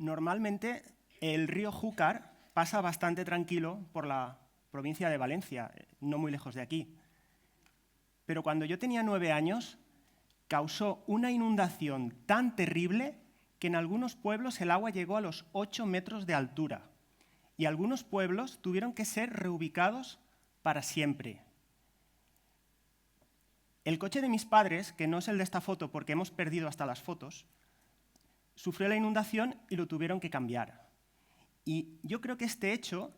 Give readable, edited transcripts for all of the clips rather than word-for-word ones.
Normalmente el río Júcar pasa bastante tranquilo por la provincia de Valencia, no muy lejos de aquí. Pero cuando yo tenía 9 años, causó una inundación tan terrible que en algunos pueblos el agua llegó a los 8 metros de altura y algunos pueblos tuvieron que ser reubicados para siempre. El coche de mis padres, que no es el de esta foto porque hemos perdido hasta las fotos, sufrió la inundación y lo tuvieron que cambiar. Y yo creo que este hecho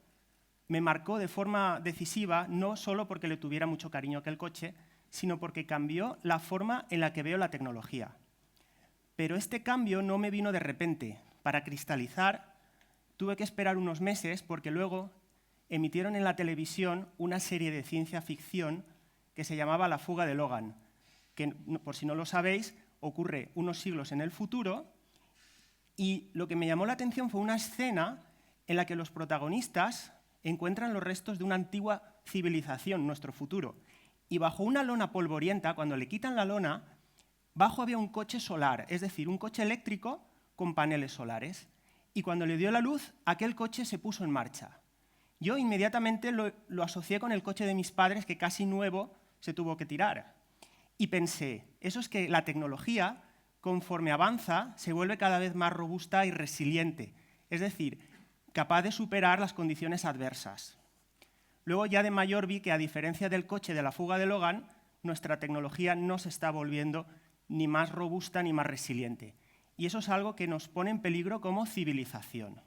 me marcó de forma decisiva, no solo porque le tuviera mucho cariño a aquel coche, sino porque cambió la forma en la que veo la tecnología. Pero este cambio no me vino de repente. Para cristalizar, tuve que esperar unos meses porque luego emitieron en la televisión una serie de ciencia ficción que se llamaba La fuga de Logan, que, por si no lo sabéis, ocurre unos siglos en el futuro, y lo que me llamó la atención fue una escena en la que los protagonistas encuentran los restos de una antigua civilización, nuestro futuro, y bajo una lona polvorienta, cuando le quitan la lona, bajo había un coche solar, es decir, un coche eléctrico con paneles solares, y cuando le dio la luz, aquel coche se puso en marcha. Yo inmediatamente lo asocié con el coche de mis padres, que casi nuevo se tuvo que tirar. Y pensé, eso es que la tecnología, conforme avanza, se vuelve cada vez más robusta y resiliente, es decir, capaz de superar las condiciones adversas. Luego ya de mayor vi que, a diferencia del coche de La fuga de Logan, nuestra tecnología no se está volviendo ni más robusta ni más resiliente. Y eso es algo que nos pone en peligro como civilización.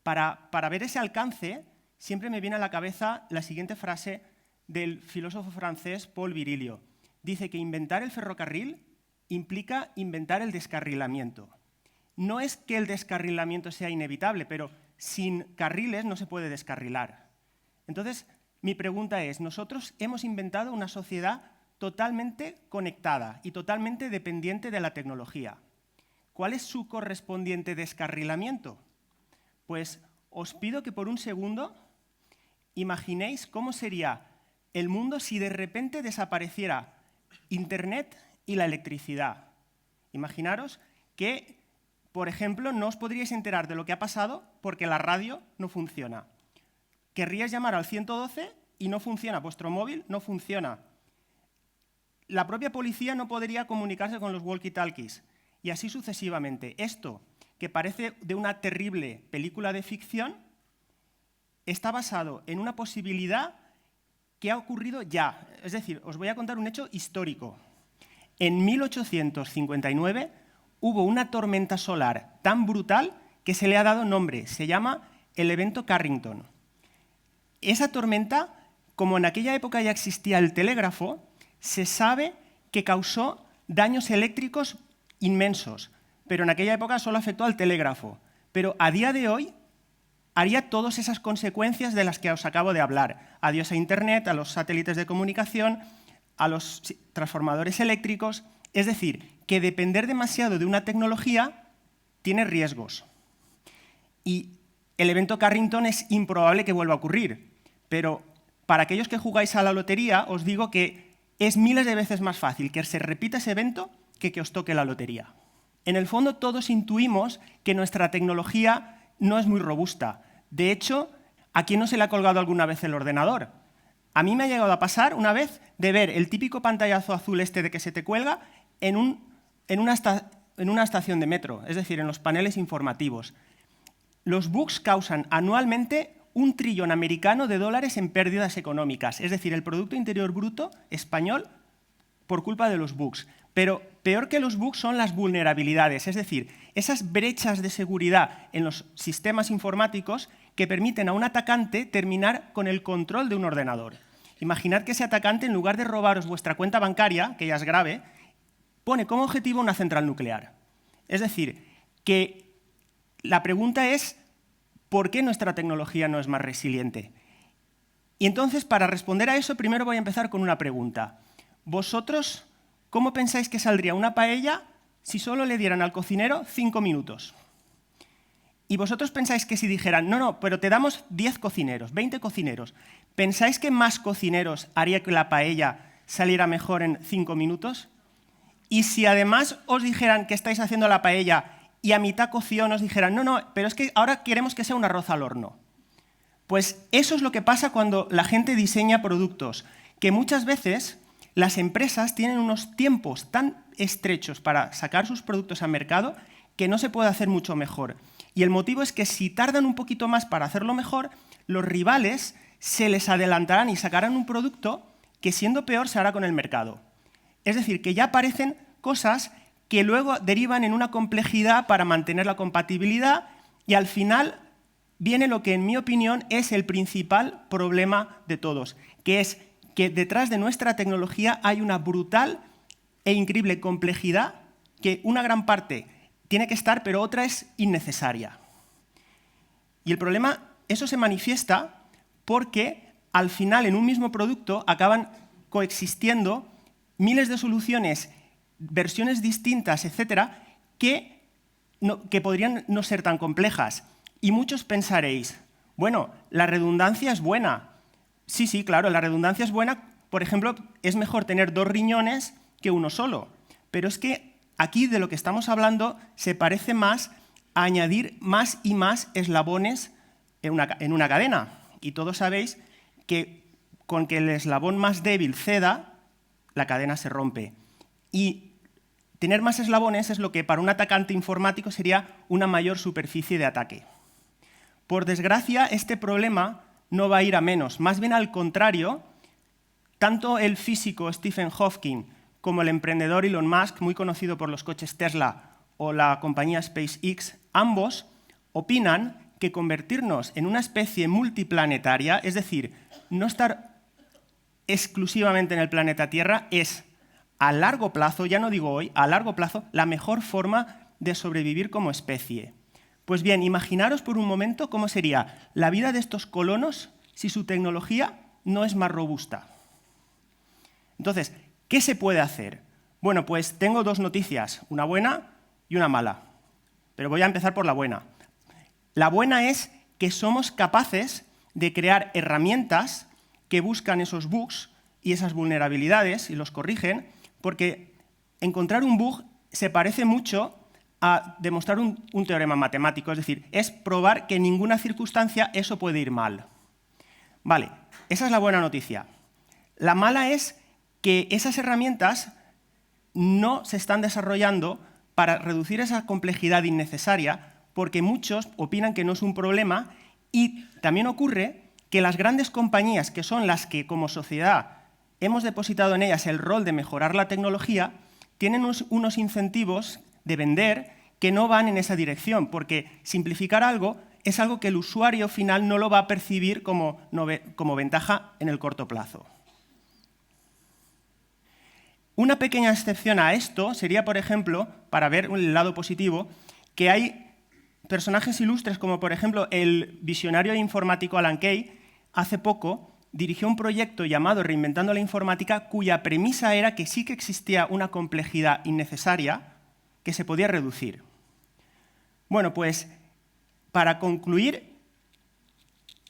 Para ver ese alcance, siempre me viene a la cabeza la siguiente frase del filósofo francés Paul Virilio. Dice que inventar el ferrocarril implica inventar el descarrilamiento. No es que el descarrilamiento sea inevitable, pero sin carriles no se puede descarrilar. Entonces, mi pregunta es, nosotros hemos inventado una sociedad totalmente conectada y totalmente dependiente de la tecnología. ¿Cuál es su correspondiente descarrilamiento? Pues os pido que por un segundo imaginéis cómo sería el mundo si de repente desapareciera Internet y la electricidad. Imaginaros que, por ejemplo, no os podríais enterar de lo que ha pasado porque la radio no funciona. Querríais llamar al 112 y no funciona, vuestro móvil no funciona. La propia policía no podría comunicarse con los walkie-talkies y así sucesivamente. Esto, que parece de una terrible película de ficción, está basado en una posibilidad que ha ocurrido ya. Es decir, os voy a contar un hecho histórico. En 1859 hubo una tormenta solar tan brutal que se le ha dado nombre. Se llama el evento Carrington. Esa tormenta, como en aquella época ya existía el telégrafo, se sabe que causó daños eléctricos inmensos, pero en aquella época solo afectó al telégrafo. Pero a día de hoy haría todas esas consecuencias de las que os acabo de hablar. Adiós a Internet, a los satélites de comunicación, a los transformadores eléctricos. Es decir, que depender demasiado de una tecnología tiene riesgos. Y el evento Carrington es improbable que vuelva a ocurrir, pero para aquellos que jugáis a la lotería os digo que es miles de veces más fácil que se repita ese evento que os toque la lotería. En el fondo todos intuimos que nuestra tecnología no es muy robusta. De hecho, ¿a quién no se le ha colgado alguna vez el ordenador? A mí me ha llegado a pasar una vez de ver el típico pantallazo azul este de que se te cuelga en una estación de metro, es decir, en los paneles informativos. Los bugs causan anualmente $1 trillón americano en pérdidas económicas, es decir, el Producto Interior Bruto español por culpa de los bugs. Pero peor que los bugs son las vulnerabilidades, es decir, esas brechas de seguridad en los sistemas informáticos que permiten a un atacante terminar con el control de un ordenador. Imaginad que ese atacante, en lugar de robaros vuestra cuenta bancaria, que ya es grave, pone como objetivo una central nuclear. Es decir, que la pregunta es ¿por qué nuestra tecnología no es más resiliente? Y entonces, para responder a eso, primero voy a empezar con una pregunta. ¿Vosotros cómo pensáis que saldría una paella si solo le dieran al cocinero 5 minutos? Y vosotros pensáis que si dijeran, no, pero te damos 10 cocineros, 20 cocineros, ¿pensáis que más cocineros haría que la paella saliera mejor en 5 minutos? Y si además os dijeran que estáis haciendo la paella y a mitad cocción os dijeran, no, pero es que ahora queremos que sea un arroz al horno. Pues eso es lo que pasa cuando la gente diseña productos, que muchas veces las empresas tienen unos tiempos tan estrechos para sacar sus productos al mercado que no se puede hacer mucho mejor. Y el motivo es que si tardan un poquito más para hacerlo mejor, los rivales se les adelantarán y sacarán un producto que, siendo peor, se hará con el mercado. Es decir, que ya aparecen cosas que luego derivan en una complejidad para mantener la compatibilidad y al final viene lo que, en mi opinión, es el principal problema de todos, que es que detrás de nuestra tecnología hay una brutal e increíble complejidad que una gran parte tiene que estar, pero otra es innecesaria. Y el problema, eso se manifiesta porque al final en un mismo producto acaban coexistiendo miles de soluciones, versiones distintas, etcétera, que podrían no ser tan complejas. Y muchos pensaréis, bueno, la redundancia es buena. Sí, claro, la redundancia es buena. Por ejemplo, es mejor tener 2 riñones que uno solo. Pero es que aquí de lo que estamos hablando se parece más a añadir más y más eslabones en una cadena. Y todos sabéis que con que el eslabón más débil ceda, la cadena se rompe. Y tener más eslabones es lo que para un atacante informático sería una mayor superficie de ataque. Por desgracia, este problema no va a ir a menos. Más bien al contrario, tanto el físico Stephen Hawking como el emprendedor Elon Musk, muy conocido por los coches Tesla o la compañía SpaceX, ambos opinan que convertirnos en una especie multiplanetaria, es decir, no estar exclusivamente en el planeta Tierra, es a largo plazo, ya no digo hoy, a largo plazo, la mejor forma de sobrevivir como especie. Pues bien, imaginaros por un momento cómo sería la vida de estos colonos si su tecnología no es más robusta. Entonces, ¿qué se puede hacer? Bueno, pues tengo 2 noticias, una buena y una mala. Pero voy a empezar por la buena. La buena es que somos capaces de crear herramientas que buscan esos bugs y esas vulnerabilidades y los corrigen, porque encontrar un bug se parece mucho a demostrar un teorema matemático, es decir, es probar que en ninguna circunstancia eso puede ir mal. Vale, esa es la buena noticia. La mala es que esas herramientas no se están desarrollando para reducir esa complejidad innecesaria, porque muchos opinan que no es un problema y también ocurre que las grandes compañías, que son las que como sociedad hemos depositado en ellas el rol de mejorar la tecnología, tienen unos incentivos de vender que no van en esa dirección, porque simplificar algo es algo que el usuario final no lo va a percibir como ventaja en el corto plazo. Una pequeña excepción a esto sería, por ejemplo, para ver el lado positivo, que hay personajes ilustres como, por ejemplo, el visionario informático Alan Kay, hace poco dirigió un proyecto llamado Reinventando la Informática, cuya premisa era que sí que existía una complejidad innecesaria que se podía reducir. Bueno, pues, para concluir,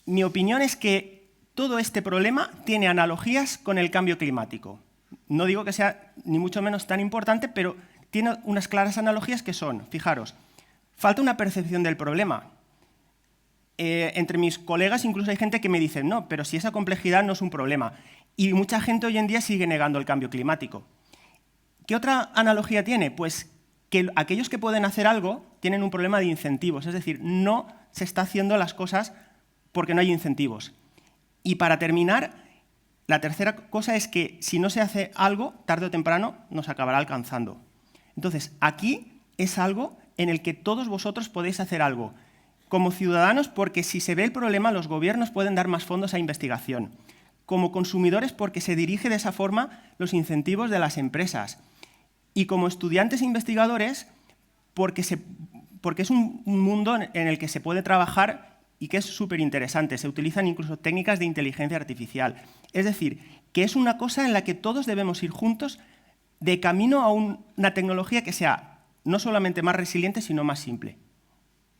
mi opinión es que todo este problema tiene analogías con el cambio climático. No digo que sea ni mucho menos tan importante, pero tiene unas claras analogías que son, fijaros, falta una percepción del problema. Entre mis colegas incluso hay gente que me dice, no, pero si esa complejidad no es un problema. Y mucha gente hoy en día sigue negando el cambio climático. ¿Qué otra analogía tiene? Pues que aquellos que pueden hacer algo tienen un problema de incentivos, es decir, no se está haciendo las cosas porque no hay incentivos. Y para terminar, la tercera cosa es que si no se hace algo, tarde o temprano nos acabará alcanzando. Entonces, aquí es algo en el que todos vosotros podéis hacer algo. Como ciudadanos, porque si se ve el problema, los gobiernos pueden dar más fondos a investigación. Como consumidores, porque se dirige de esa forma los incentivos de las empresas. Y como estudiantes e investigadores, porque es un mundo en el que se puede trabajar y que es súper interesante. Se utilizan incluso técnicas de inteligencia artificial. Es decir, que es una cosa en la que todos debemos ir juntos de camino a una tecnología que sea no solamente más resiliente, sino más simple.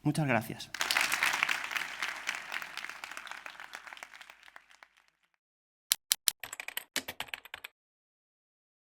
Muchas gracias.